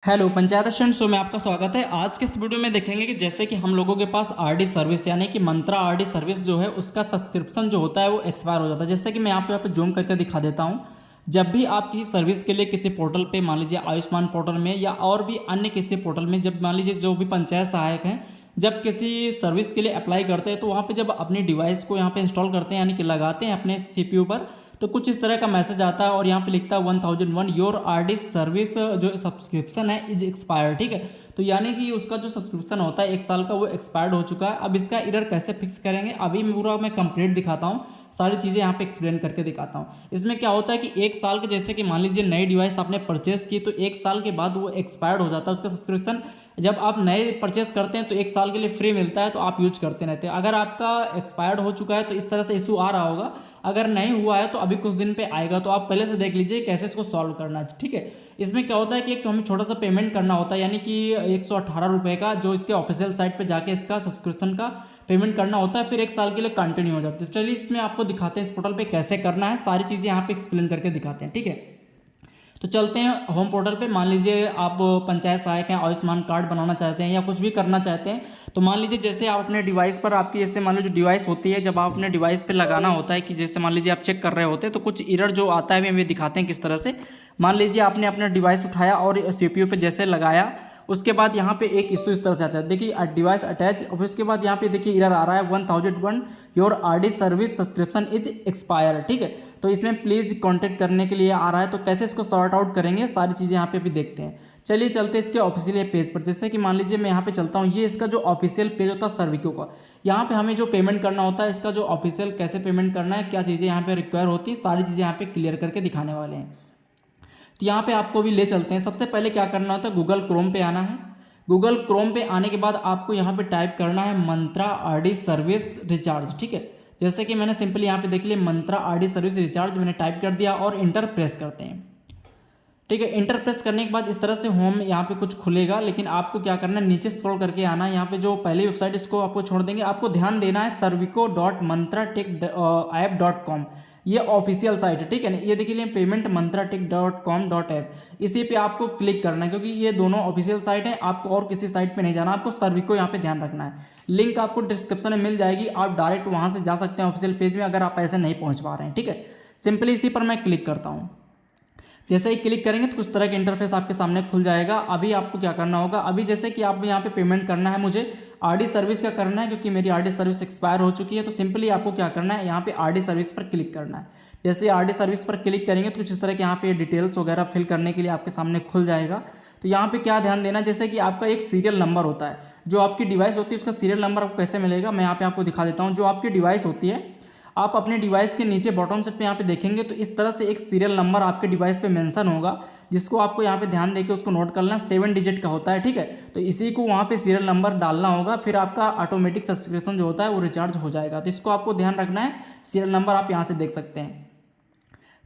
Hello panchayat student show में आपका स्वागत है। आज के इस वीडियो में देखेंगे कि जैसे कि हम लोगों के पास आरडी सर्विस यानी कि मंत्रा आरडी सर्विस जो है उसका सब्सक्रिप्शन जो होता है वो एक्सपायर हो जाता है। जैसे कि मैं आपको यहाँ पे जूम करके दिखा देता हूँ। जब भी आप किसी सर्विस के लिए किसी पोर्टल पे मान लीजिए आयुष्मान पोर्टल में या और भी अन्य किसी पोर्टल में, जब मान लीजिए जो भी पंचायत सहायक हैं जब किसी सर्विस के लिए अप्लाई करते हैं तो वहाँ पे जब अपनी डिवाइस को यहाँ पे इंस्टॉल करते हैं यानी कि लगाते हैं अपने सीपीयू पर, तो कुछ इस तरह का मैसेज आता है और यहाँ पे लिखता है 1001 योर आरडी सर्विस जो सब्सक्रिप्शन है इज एक्सपायर्ड। ठीक है, तो यानी कि उसका जो सब्सक्रिप्शन होता है 1 साल का वो एक्सपायर्ड हो चुका है। अब इसका एरर कैसे फिक्स करेंगे अभी पूरा मैं कंप्लीट दिखाता हूँ, सारी चीज़ें यहाँ पे एक्सप्लेन करके दिखाता हूँ। इसमें क्या होता है कि 1 साल के, जैसे कि मान लीजिए नई डिवाइस आपने परचेस की तो 1 साल के बाद वो एक्सपायर्ड हो जाता है उसका सब्सक्रिप्शन। जब आप नए परचेस करते हैं तो 1 साल के लिए फ्री मिलता है तो आप यूज करते रहते हैं। अगर आपका एक्सपायर्ड हो चुका है तो इस तरह से इशू आ रहा होगा, अगर नहीं हुआ है तो अभी कुछ दिन पे आएगा, तो आप पहले से देख लीजिए कैसे इसको सॉल्व करना है। ठीक है, इसमें क्या होता है कि एक हमें छोटा सा पेमेंट करना होता है यानी कि 118 रुपये का, जो इसके ऑफिशियल साइट पे जाके इसका सब्सक्रिप्शन का पेमेंट करना होता है, फिर 1 साल के लिए कंटिन्यू हो जाती है। चलिए इसमें आपको दिखाते हैं इस पोर्टल पे कैसे करना है, सारी चीज़ें यहाँ पे एक्सप्लेन करके दिखाते हैं। ठीक है, तो चलते हैं होम पोर्टल पे। मान लीजिए आप पंचायत सहायक हैं, आयुष्मान कार्ड बनाना चाहते हैं या कुछ भी करना चाहते हैं, तो मान लीजिए जैसे आप अपने डिवाइस पर, आपकी जैसे मान लीजिए जो डिवाइस होती है, जब आप अपने डिवाइस पे लगाना होता है कि जैसे मान लीजिए आप चेक कर रहे होते हैं तो कुछ एरर जो आता है हमें दिखाते हैं किस तरह से। मान लीजिए आपने अपना डिवाइस उठाया और सीपीयू पे जैसे लगाया, उसके बाद यहाँ पे एक इशू इस तरह से आता है, देखिए डिवाइस अटैच, और उसके बाद यहाँ पे देखिए एरर आ रहा है 1001 your RD service subscription is expire. ठीक है, तो इसमें प्लीज़ कांटेक्ट करने के लिए आ रहा है, तो कैसे इसको सॉर्ट आउट करेंगे सारी चीज़ें यहाँ पे भी देखते हैं। चलिए चलते हैं इसके ऑफिशियल पेज पर। जैसे कि मान लीजिए मैं यहाँ पे चलता हूँ, ये इसका जो ऑफिशियल पेज होता है सर्विको का, यहाँ पे हमें जो पेमेंट करना होता है, इसका जो ऑफिशियल कैसे पेमेंट करना है, क्या चीज़ें यहाँ पे रिक्वायर होती है, सारी चीज़ें यहाँ पे क्लियर करके दिखाने वाले हैं। तो यहाँ पे आपको भी ले चलते हैं। सबसे पहले क्या करना होता है, गूगल क्रोम पे आना है। गूगल क्रोम पे आने के बाद आपको यहाँ पे टाइप करना है मंत्रा आरडी सर्विस रिचार्ज। ठीक है, जैसे कि मैंने सिंपली यहाँ पे देख लिया मंत्रा आरडी सर्विस रिचार्ज मैंने टाइप कर दिया और इंटर प्रेस करते हैं। ठीक है, इंटर प्रेस करने के बाद इस तरह से होम यहाँ पे कुछ खुलेगा, लेकिन आपको क्या करना है, नीचे स्क्रॉल करके आना है। यहाँ पे जो पहली वेबसाइट इसको आपको छोड़ देंगे, आपको ध्यान देना है servico.mantratic.app.com, ये ऑफिशियल साइट है। ठीक है ना, ये देखिए पेमेंट mantratic.com.app, इसी पे आपको क्लिक करना है क्योंकि ये दोनों ऑफिशियल साइट है। आपको और किसी साइट पे नहीं जाना, आपको सर्विको यहाँ पे ध्यान रखना है। लिंक आपको डिस्क्रिप्शन में मिल जाएगी, आप डायरेक्ट वहाँ से जा सकते हैं ऑफिशियल पेज में अगर आप ऐसे नहीं पहुँच पा रहे हैं। ठीक है, सिंपली इसी पर मैं क्लिक करता हूँ। जैसे ही क्लिक करेंगे तो कुछ तरह का इंटरफेस आपके सामने खुल जाएगा। अभी आपको क्या करना होगा, अभी जैसे कि आप यहाँ पे पेमेंट करना है, मुझे आरडी सर्विस का करना है क्योंकि मेरी आरडी सर्विस एक्सपायर हो चुकी है, तो सिंपली आपको क्या करना है, यहाँ पे आरडी सर्विस पर क्लिक करना है। जैसे आरडी सर्विस पर क्लिक करेंगे तो कुछ इस तरह के यहाँ पे डिटेल्स वगैरह फिल करने के लिए आपके सामने खुल जाएगा। तो यहाँ पे क्या ध्यान देना, जैसे कि आपका एक सीरियल नंबर होता है, जो आपकी डिवाइस होती है उसका सीरियल नंबर आपको कैसे मिलेगा, मैं यहाँ पे आपको दिखा देता हूँ। जो आपकी डिवाइस होती है, आप अपने डिवाइस के नीचे बॉटम सेट पे यहाँ पे देखेंगे तो इस तरह से एक सीरियल नंबर आपके डिवाइस पे मेंशन होगा, जिसको आपको यहाँ पे ध्यान देके उसको नोट करना। 7 डिजिट का होता है। ठीक है, तो इसी को वहाँ पे सीरियल नंबर डालना होगा, फिर आपका ऑटोमेटिक सब्सक्रिप्शन जो होता है वो रिचार्ज हो जाएगा। तो इसको आपको ध्यान रखना है, सीरियल नंबर आप यहाँ से देख सकते हैं।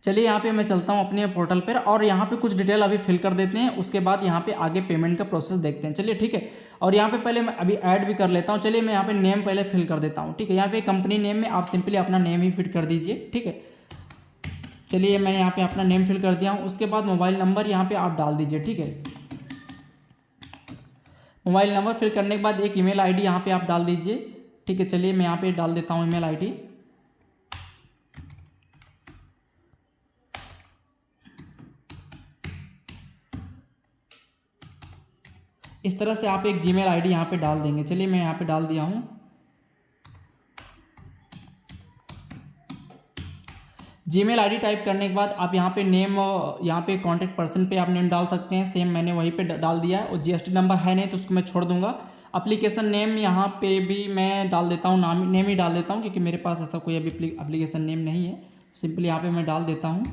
चलिए यहाँ पे मैं चलता हूँ अपने पोर्टल पर और यहाँ पे कुछ डिटेल अभी फिल कर देते हैं, उसके बाद यहाँ पे आगे पेमेंट का प्रोसेस देखते हैं। चलिए ठीक है, और यहाँ पे पहले मैं अभी ऐड भी कर लेता हूँ। चलिए मैं यहाँ पे नेम पहले फिल कर देता हूँ। ठीक है, यहाँ पे कंपनी नेम में आप सिंपली अपना नेम ही फिट कर दीजिए। ठीक है, चलिए मैंने यहाँ पे अपना नेम फिल कर दिया हूँ। उसके बाद मोबाइल नंबर यहाँ पे आप डाल दीजिए। ठीक है, मोबाइल नंबर फिल करने के बाद एक ईमेल आईडी यहाँ पे आप डाल दीजिए। ठीक है, चलिए मैं यहाँ पे डाल देता हूँ ईमेल आईडी। इस तरह से आप एक जीमेल आईडी यहाँ पे डाल देंगे। चलिए मैं यहाँ पे डाल दिया हूँ। जीमेल आईडी टाइप करने के बाद आप यहाँ पे नेम, यहाँ पे कांटेक्ट पर्सन पे आप नेम डाल सकते हैं, सेम मैंने वहीं पे डाल दिया है। और जीएसटी नंबर है नहीं तो उसको मैं छोड़ दूंगा। एप्लीकेशन नेम यहाँ पे भी मैं डाल देता हूँ, नाम नेम ही डाल देता हूँ क्योंकि मेरे पास ऐसा कोई अभी एप्लीकेशन नेम नहीं है। सिंपली यहाँ पे मैं डाल देता हूँ।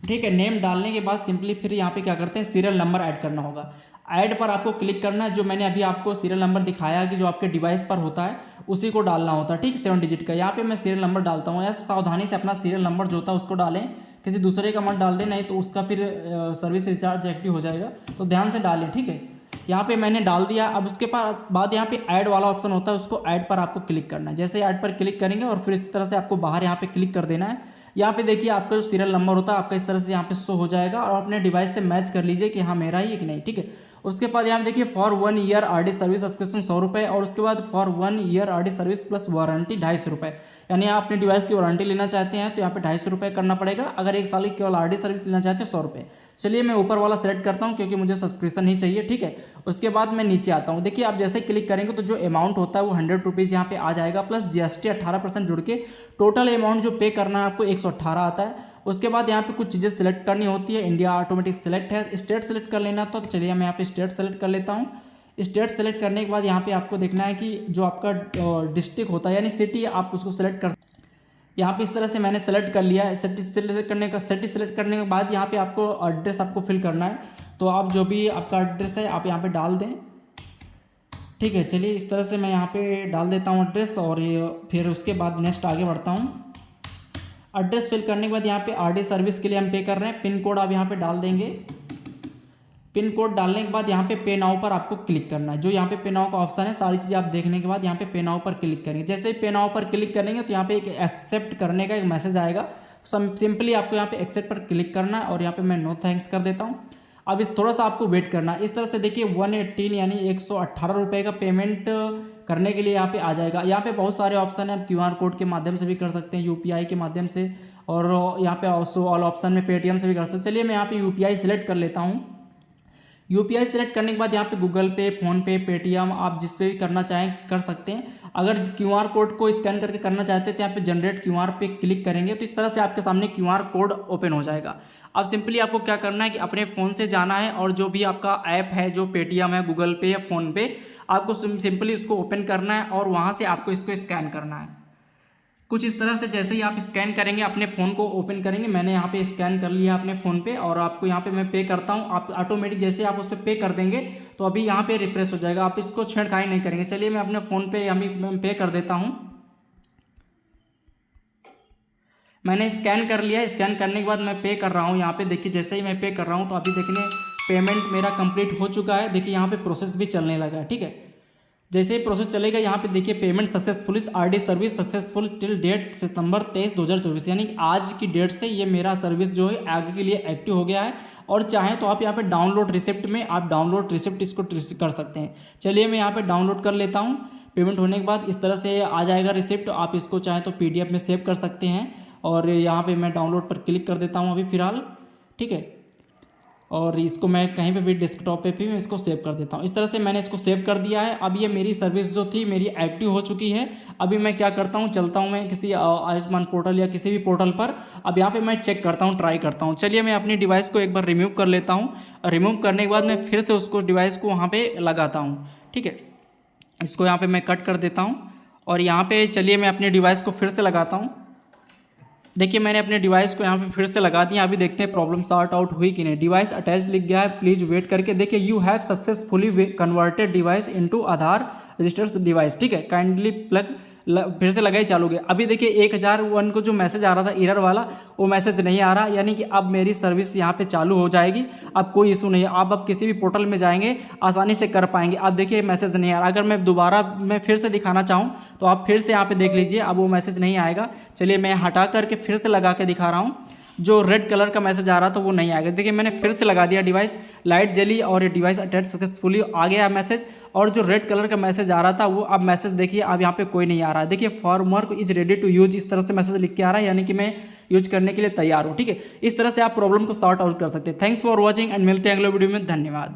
ठीक है, नेम डालने के बाद सिंपली फिर यहाँ पे क्या करते हैं, सीरियल नंबर ऐड करना होगा। ऐड पर आपको क्लिक करना है, जो मैंने अभी आपको सीरियल नंबर दिखाया कि जो आपके डिवाइस पर होता है उसी को डालना होता है। ठीक, 7 डिजिट का। यहाँ पे मैं सीरियल नंबर डालता हूँ। ऐसे सावधानी से अपना सीरियल नंबर जो होता है उसको डालें, किसी दूसरे का मत डाल दें, नहीं तो उसका फिर सर्विस रिचार्ज एक्टिव हो जाएगा, तो ध्यान से डालें। ठीक है, यहाँ पे मैंने डाल दिया। अब उसके बाद यहाँ पे ऐड वाला ऑप्शन होता है, उसको ऐड पर आपको क्लिक करना है। जैसे ऐड पर क्लिक करेंगे और फिर इस तरह से आपको बाहर यहाँ पे क्लिक कर देना है। यहाँ पे देखिए आपका जो सीरियल नंबर होता है आपका इस तरह से यहाँ पे शो हो जाएगा और अपने डिवाइस से मैच कर लीजिए कि हाँ मेरा ही है कि नहीं, ठीक है। उसके बाद यहाँ पे देखिए for 1 year RD service subscription 100 रुपये और उसके बाद for 1 year RD service plus warranty 250 रुपये। यानी आप अपने डिवाइस की वारंटी लेना चाहते हैं तो यहाँ पे 250 रुपये करना पड़ेगा। अगर 1 साल की केवल आरडी सर्विस लेना चाहते हैं 100 रुपये। चलिए मैं ऊपर वाला सेलेक्ट करता हूँ क्योंकि मुझे सब्सक्रिप्शन ही चाहिए, ठीक है। उसके बाद मैं नीचे आता हूँ। देखिए आप जैसे क्लिक करेंगे तो जो अमाउंट होता है वो 100 रुपीज़ यहाँ पे आ जाएगा प्लस जीएसटी 18% जुड़ के टोटल अमाउंट जो पे करना है आपको 118 आता है। उसके बाद यहाँ पे कुछ चीज़ें सिलेक्ट करनी होती है। इंडिया ऑटोमेटिक सिलेक्ट है, स्टेट सेलेक्ट कर लेना। तो चलिए मैं यहाँ पे स्टेट सेलेक्ट कर लेता हूँ। स्टेट सेलेक्ट करने के बाद यहाँ पे आपको देखना है कि जो आपका डिस्ट्रिक्ट होता है यानी सिटी आप उसको सेलेक्ट कर। यहाँ पे इस तरह से मैंने सेलेक्ट कर लिया है। सिटी सेलेक्ट करने के बाद यहाँ पे आपको एड्रेस आपको फिल करना है। तो आप जो भी आपका एड्रेस है आप यहाँ पे डाल दें, ठीक है। चलिए इस तरह से मैं यहाँ पे डाल देता हूँ एड्रेस और फिर उसके बाद नेक्स्ट आगे बढ़ता हूँ। एड्रेस फिल करने के बाद यहाँ पे आरडी सर्विस के लिए हम पे कर रहे हैं। पिन कोड आप यहाँ पे डाल देंगे। पिन कोड डालने के बाद यहाँ पे पे नाउ पर आपको क्लिक करना है। जो यहाँ पे पे नाउ का ऑप्शन है सारी चीज़ें आप देखने के बाद यहाँ पे नाउ पर क्लिक करेंगे। जैसे ही पे नाउ पर क्लिक करेंगे तो यहाँ पे एक एक्सेप्ट करने का एक मैसेज आएगा। सिंपली आपको यहाँ पे एक्सेप्ट पर क्लिक करना है और यहाँ पे मैं नो थैंक्स कर देता हूँ। अब इस थोड़ा सा आपको वेट करना है। इस तरह से देखिए 118 यानी 118 रुपये का पेमेंट करने के लिए यहाँ पे आ जाएगा। यहाँ पे बहुत सारे ऑप्शन हैं, आप QR कोड के माध्यम से भी कर सकते हैं, UPI के माध्यम से, और यहाँ पे ऑल्सो ऑल ऑप्शन में पेटीएम से भी कर सकते हैं। चलिए मैं यहाँ पे UPI सिलेक्ट कर लेता हूँ। UPI सिलेक्ट करने के बाद यहाँ पे गूगल पे, फ़ोनपे, पेटीएम आप जिस पे भी करना चाहें कर सकते हैं। अगर QR कोड को स्कैन करके करना चाहते हैं तो यहाँ पे जनरेट QR पे क्लिक करेंगे तो इस तरह से आपके सामने QR कोड ओपन हो जाएगा। अब सिंपली आपको क्या करना है कि अपने फ़ोन से जाना है और जो भी आपका ऐप है, जो पेटीएम है, गूगल पे या फ़ोनपे, आपको सिंपली उसको ओपन करना है और वहाँ से आपको इसको स्कैन करना है। कुछ इस तरह से जैसे ही आप स्कैन करेंगे अपने फ़ोन को ओपन करेंगे। मैंने यहाँ पे स्कैन कर लिया अपने फ़ोन पे और आपको यहाँ पे मैं पे करता हूँ। आप ऑटोमेटिक जैसे आप उस पर पे कर देंगे तो अभी यहाँ पे रिफ्रेश हो जाएगा। आप इसको छेड़खानी नहीं करेंगे। चलिए मैं अपने फ़ोन पे मैं पे कर देता हूँ। मैंने स्कैन कर लिया। स्कैन करने के बाद मैं पे कर रहा हूँ। यहाँ पे देखिए जैसे ही मैं पे कर रहा हूँ तो अभी देखने पेमेंट मेरा कंप्लीट हो चुका है। देखिए यहाँ पे प्रोसेस भी चलने लगा है, ठीक है। जैसे ही प्रोसेस चलेगा यहाँ पे देखिए payment successful, RD service successful till date सितंबर 23, 2024, यानी आज की डेट से ये मेरा सर्विस जो है आगे के लिए एक्टिव हो गया है। और चाहें तो आप यहाँ पे डाउनलोड रिसिप्ट में आप डाउनलोड रिसिप्ट इसको कर सकते हैं। चलिए मैं यहाँ पे डाउनलोड कर लेता हूँ। पेमेंट होने के बाद इस तरह से आ जाएगा रिसिप्ट। आप इसको चाहें तो PDF में सेव कर सकते हैं और यहाँ पर मैं डाउनलोड पर क्लिक कर देता हूँ अभी फ़िलहाल, ठीक है। और इसको मैं कहीं पे भी डेस्कटॉप पे भी मैं इसको सेव कर देता हूँ। इस तरह से मैंने इसको सेव कर दिया है। अब ये मेरी सर्विस जो थी मेरी एक्टिव हो चुकी है। अभी मैं क्या करता हूँ, चलता हूँ मैं किसी आयुष्मान पोर्टल या किसी भी पोर्टल पर। अब यहाँ पे मैं चेक करता हूँ, ट्राई करता हूँ। चलिए मैं अपनी डिवाइस को एक बार रिमूव कर लेता हूँ। रिमूव करने के बाद मैं फिर से उसको डिवाइस को वहाँ पर लगाता हूँ, ठीक है। इसको यहाँ पर मैं कट कर देता हूँ और यहाँ पर चलिए मैं अपनी डिवाइस को फिर से लगाता हूँ। देखिए मैंने अपने डिवाइस को यहाँ पे फिर से लगा दिया। अभी देखते हैं प्रॉब्लम सॉर्ट आउट हुई कि नहीं। डिवाइस अटैच लिख गया है, प्लीज़ वेट करके। देखिए you have successfully converted device into Aadhaar registered device, ठीक है। काइंडली प्लग फिर से लगा ही चालू गया। अभी देखिए 1001 को जो मैसेज आ रहा था एरर वाला वो मैसेज नहीं आ रहा, यानी कि अब मेरी सर्विस यहाँ पे चालू हो जाएगी। अब कोई इशू नहीं है। आप अब किसी भी पोर्टल में जाएंगे आसानी से कर पाएंगे। अब देखिए मैसेज नहीं आ रहा। अगर मैं दोबारा मैं फिर से दिखाना चाहूँ तो आप फिर से यहाँ पे देख लीजिए, अब वो मैसेज नहीं आएगा। चलिए मैं हटा करके फिर से लगा के दिखा रहा हूँ। जो रेड कलर का मैसेज आ रहा था वो नहीं आएगा। देखिए मैंने फिर से लगा दिया, डिवाइस लाइट जली और ये डिवाइस अटैच सक्सेसफुली आ गया मैसेज। और जो रेड कलर का मैसेज आ रहा था वो अब मैसेज देखिए अब यहाँ पे कोई नहीं आ रहा है। देखिए formwork is ready to use, इस तरह से मैसेज लिख के आ रहा है, यानी कि मैं यूज करने के लिए तैयार हूँ, ठीक है। इस तरह से आप प्रॉब्लम को सॉर्ट आउट कर सकते हैं। थैंक्स फॉर वॉचिंग एंड मिलते हैं अगले वीडियो में। धन्यवाद।